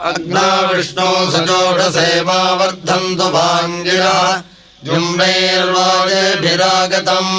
अग्ना विष्णो सजोषसेवावर्धन्तु भाङ्गिरः जुम्बैर्वाजेभिरागतम्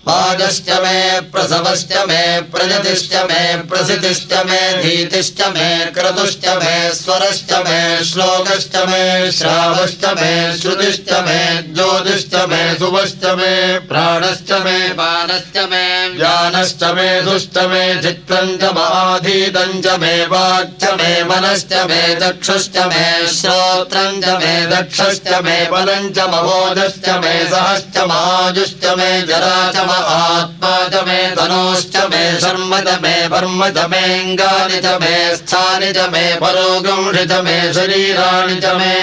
वाजश्च मे प्रसवश्च मे प्रजतिश्च मे प्रसितिश्च मे धीतिश्च मे क्रतुश्च मे स्वरश्च मे श्लोकश्च मे श्रावश्च मे श्रुतिश्च मे ज्योतिश्च मे सुवश्च मे प्राणश्च मे पानश्च मे ज्ञानश्च मे दुश्च मे चित्रम् च महाधीतम् च मे वाक्च मे मनश्च मे चक्षुश्च मे श्रोत्रम् च मे दक्षश्च मे बलम् च महोदश्च मे सहश्च महाजुश्च मे जरा च आत्मा च मे धनोश्च मे शर्म च मे वर्म च मेऽङ्गानि च मे स्थानि च मे परोगंषि च मे शरीराणि च मे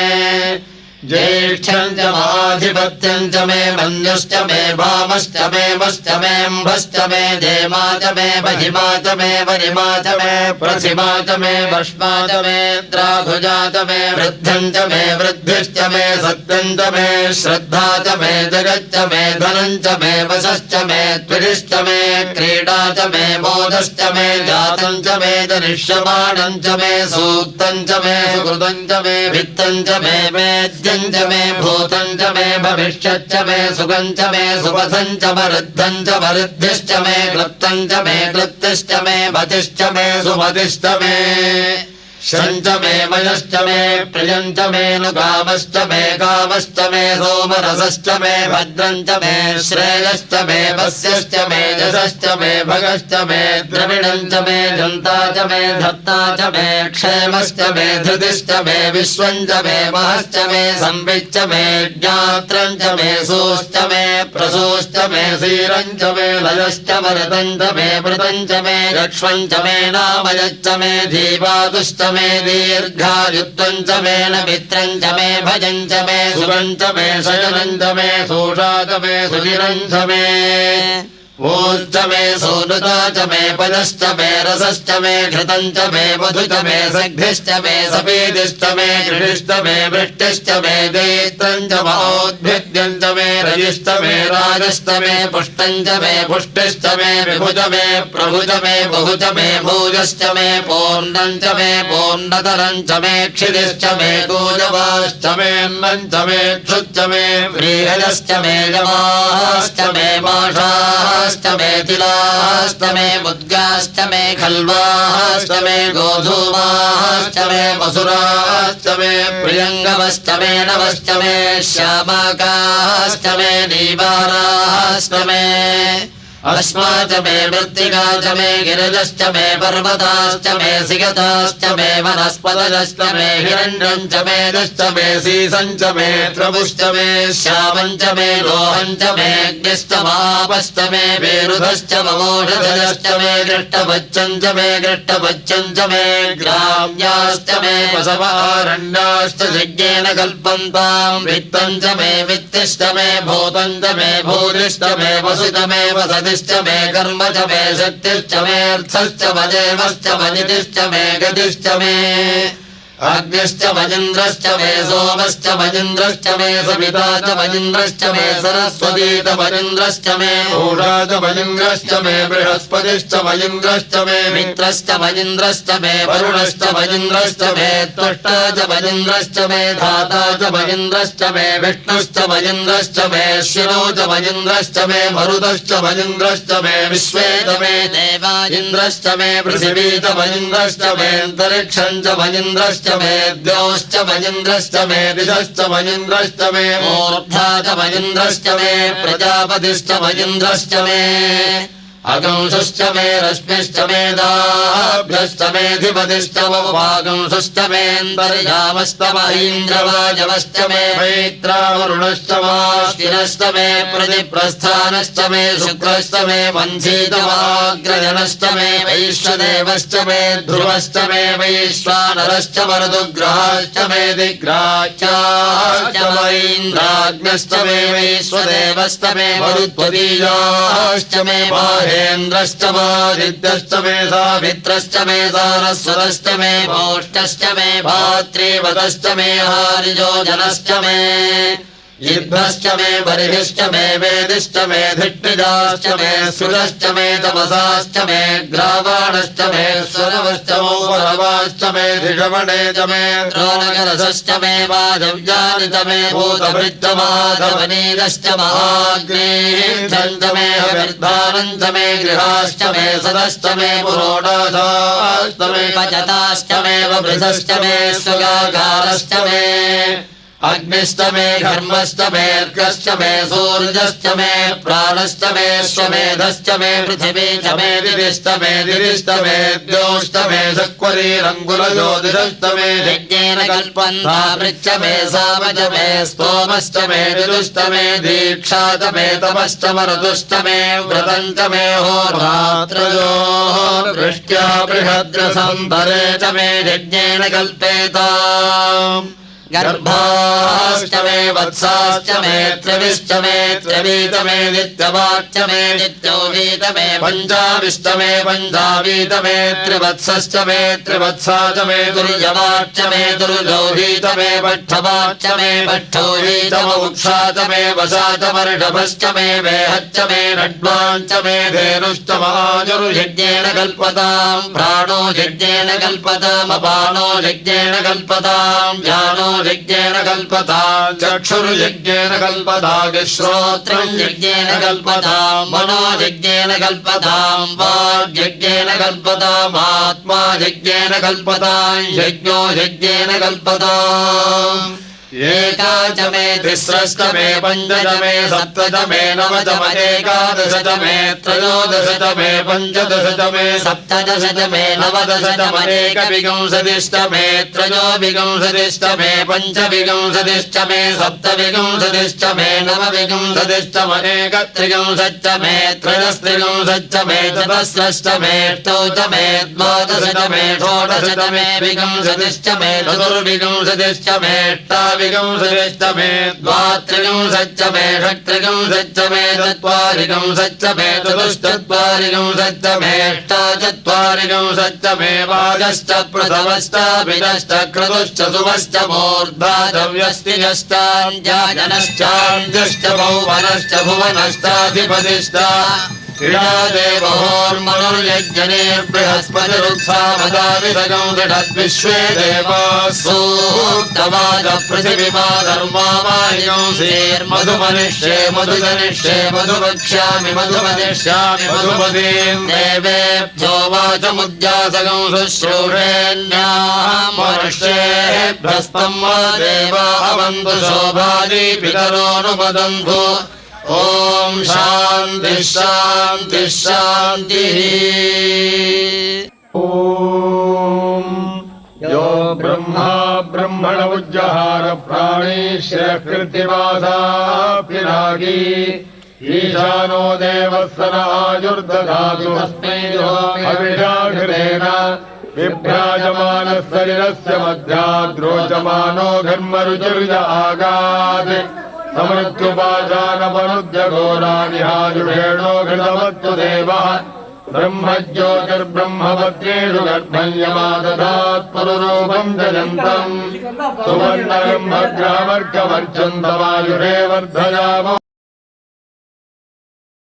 ज्येष्ठ्यम् च महाधिपत्यम् च मे मन्युश्च मे भामश्च मे मश्च मेऽम्भश्च मे धेमा च मे महिमा च मे वरिमा च मे प्रथिमा च मे भस्मा च मे द्राघुजा च मे वृद्धम् च मे वृद्धिश्च मे सत्यम् च मे श्रद्धा च मे जगच्च मे धनम् च मे वशश्च मे त्विरिश्च मे क्रीडा च मे बोधश्च मे जातम् च मे जनिष्यमाणम् च मे सूक्तम् च मे सुकृतम् च मे भित्तम् च मे वेद्यम् च मे भूतम् च मे भविष्यच्च मे सुखम् च मे सुपथम् च वरुद्धम् च वरुद्धिश्च मे क्लृप्तम् च मे क्लृप्तिश्च मे मतिश्च मे सुमतिश्च मे शञ्च मे मयश्च मे प्रियम् च मे नुकामश्च मे कामश्च मे सोमरसश्च मे भद्रम् च मे श्रेयश्च मे वस्यश्च मे यशश्च मे भगश्च मे द्रविणम् च मे जन्ता च मे धत्ता च मे क्षेमश्च मे धृतिश्च मे विश्वम् च मे महश्च मे संविच्च मे ज्ञात्रम् च मे सोश्च मे प्रसोश्च मे सीरम् च मे लयश्च वरदम् च मे वृतम् च मे लक्ष्मम् च मे नामयश्च मे धीवादुश्च मे दीर्घायुत्वम् च मे न मित्रम् च मे भजम् च मे सुखम् च मे शयनम् च मे सोषा च मे सुचिरम् च मे ऊर्च मे सोनुता च मे पदश्च मे रसश्च मे घृतम् च मे मधु च मे सग्धिश्च मे सपेदिश्च मे कृणिश्च मे वृष्टिश्च मे देत्रम् च महोद्भिद्यम् च मे रजिश्च मे राजश्च मे पुष्टम् च मे पुष्टिश्च मे विभुज मे प्रभुज मे बहुज मे भूजश्च मे पूर्णम् च मे पूर्णतरम् च मे क्षितिश्च मे कूजवाश्च मे अन्नम् च मे क्षुच्च मे व्रीहयश्च मे यमाश्च मे माषाश्च मे तिलाश्च मे मुद्गाश्च मे खल्वाश्च मे गोधूमाश्च मे मसुराश्च मे प्रियङ्गवश्च मे नवश्च मे श्यामाकाश्च मे नीवाराश्च मे अस्मा च मे मृत्तिका च मे गिरिजश्च मे पर्वताश्च मे सिगताश्च मे वनस्पतयश्च मे हिरण्यम् च मे दश्च मे सीसम् च मे त्रपुश्च मे श्यामम् च मे लोहम् च मे अग्निश्च मापश्च मे वेरुधश्च ममोषधयश्च मे गृष्टपच्यम् च मे गृष्टपच्यम् च मे ग्राम्याश्च मे वसवारण्याश्च यज्ञेन कल्पन्ताम् वित्तम् च मे वित्तिश्च मे भूतम् च मे भूरिश्च मे वसुच मे वसति मे कर्म च मे शक्तिश्च मे अर्थश्च मजेमश्च मजितिश्च मे गतिश्च मे अग्निश्च मजिन्द्रश्च मे सोमश्च मजिन्द्रश्च मे सविता च मजिन्द्रश्च मे सरस्वती च मजिन्द्रश्च मे ऊषा च मजिन्द्रश्च मे बृहस्पतिश्च मजिन्द्रश्च मे मित्रश्च मजिन्द्रश्च मे वरुणश्च मजिन्द्रश्च मे त्वष्टा च मजिन्द्रश्च मे धाता च मजिन्द्रश्च मे विष्णुश्च मजिन्द्रश्च मे शिरो च मजिन्द्रश्च मे मरुतश्च मजिन्द्रश्च मे विश्वे च मे देवा इन्द्रश्च मे पृथिवी च मजिन्द्रश्च मे अन्तरिक्षम् च मजिन्द्रश्च मे द्योश्च मजिन्द्रश्च मे दिशश्च मजिन्द्रश्च मे मूर्धा च मजिन्द्रश्च मे प्रजापतिश्च मजिन्द्रश्च मे अगंशश्च मे रश्मिश्च मे दाभ्यश्च मेऽधिपतिश्च वागंशश्च मेऽन्तर्यामश्च महीन्द्रवायवश्च मे मैत्रावरुणश्च वाष्टिनश्च मे प्रतिप्रस्थानश्च मे शुक्रश्च मे वंशीतमाग्रजनश्च मे वैश्वदेवश्च मे ध्रुवश्च मे वैश्वानरश्च मरुदुग्रहाश्च मे दिग्राच्याश्च महीन्द्राग्नश्च मे वैश्वदेवश्च मे मरुत्वदीयाश्च मे महेन्द्रश्च मादित्यश्च मे सावित्रश्च मे सारस्वतश्च मे भोष्टश्च मे भात्रीवतश्च मे हारिजोजनश्च मे इद्भश्च मे बर्हिश्च मे वेदिश्च मे धिट्टिजाश्च मे सुरश्च मे तमसाश्च मे ग्रावाणश्च मे स्वरवश्च पञ्चाश्च मे धिषवणे च मे द्रोणकलशश्च मे वाधव्यानि च मे भूतभृत्यमाधवनीरश्च महाग्नेश्च मे हविर्धानम् च मे गृहाश्च मे सदश्च मे पुरोडाशाश्च मे पचताश्च मे वृषश्च मे सुगागारश्च मे अग्निश्च मे घर्मश्च मे अर्कश्च मे सूर्यश्च मे प्राणश्च मे श्वमेधश्च मे पृथिवी च मे दिविश्च मे दिरिश्च मे द्योश्च मे शक्वरीरङ्गुलज्योतिषश्च मे यज्ञेन कल्पन्ता मृच्च मे साम च मे स्तोमश्च मे विदुश्च मे दीक्षा च मे तपश्च मरुतुश्च मे व्रतम् च मे होरात्रयोर्वृष्ट्या बृहद्रसम्भरे च मे यज्ञेन कल्पेताम् गर्भाश्च मे वत्साश्च मे त्रिविश्च मे त्रिवीत मे नित्यवाच्च मे नित्योवीत मे पञ्चाविश्च मे पञ्चावीत मे त्रिवत्सश्च मे त्रिवत्सा च मे दुर्यवाच्च मे दुर्गौहीत मे पट्ठवाच्च मे पट्ठौहीत मुक्षा च मे वसा च वर्षभश्च मे वेहच्च मे नड्वाञ्च मे धेनुश्च महाजुर्यज्ञेन कल्पताम् प्राणो यज्ञेन कल्पताम् अपानो यज्ञेन कल्पताम् ज्ञानो यज्ञेन कल्पताम् चक्षुर्यज्ञेन कल्पताम् श्रोत्रम् यज्ञेन कल्पताम् मनो यज्ञेन कल्पताम् वाग्यज्ञेन कल्पताम् आत्मा यज्ञेन कल्पताम् यज्ञो यज्ञेन कल्पताम् एका च मे तिस्रश्च मे पञ्च च मे सप्त च मे नव च मे एकादश च मे त्रयोदश च मे पञ्चदश च मे सप्तदश च मे नवदश च मे एकविंशतिश्च मे त्रयोविंशतिश्च मे पञ्चविंशतिश्च मे सप्तविंशतिश्च मे नवविंशतिश्च मे एकत्रिंशच्च मे त्रयस्त्रिंशच्च मे चतस्रश्च मे अष्टौ च मे द्वादश च मे षोडश च मे विंशतिश्च मे चतुर्विंशतिश्च मे विंशतिश्च मे द्वात्रिंशच्च मे षट्त्रिंशच्च मे चत्वारिंशच्च मे चतुश्चत्वारिंशच्च मे अष्टाचत्वारिंशच्च मे वाजश्च प्रथमश्च विदश्च क्रतुश्च सुवश्च मूर्धाधव्यस्तिजश्चाञ्जनश्चाञ्जश्च भुवनश्च भुवनश्चाधिपतिश्च क्रीडादेवोर्मनुर्यज्ञनेर्बृहस्पतिरुत्सामदाविषगं दृढद्विश्वे देवासूक्तवाच पृथिवीमा धर्मावाह्योऽंसेर्मधुमनिष्ये मधुजनिष्ये मधुवक्ष्यामि मधुमनिष्यामि मधुपदीम् देवेभ्यो वाचमुद्यासगं शुश्रूषेण्याम् मनुष्येभ्यस्तं वा देवा अवन्तु शोभादि पितरोऽनुपदन्तु ओम शांति शांति शांति। ओम यो ब्रह्मा ब्रह्मण उज्जहार प्राणीश्रकृतिवासापिनागी ईशानो देवस्सन आयुर्दधातु तस्मै हविषाघृतेन विभ्राजमानः शरीरस्य मध्याद्रोचमानो घर्मरुचिर्य आगात् समृत्युपाशानपनुद्यघोरानिहाजुषेणो घृतवत्तु देवः ब्रह्मज्योतिर्ब्रह्मपत्नेषु गर्भन्यमादधात् पुरुरूपम् जयन्तम् सुवर्णगम् भद्रामर्कमर्चन्तमायुषे वर्धयामो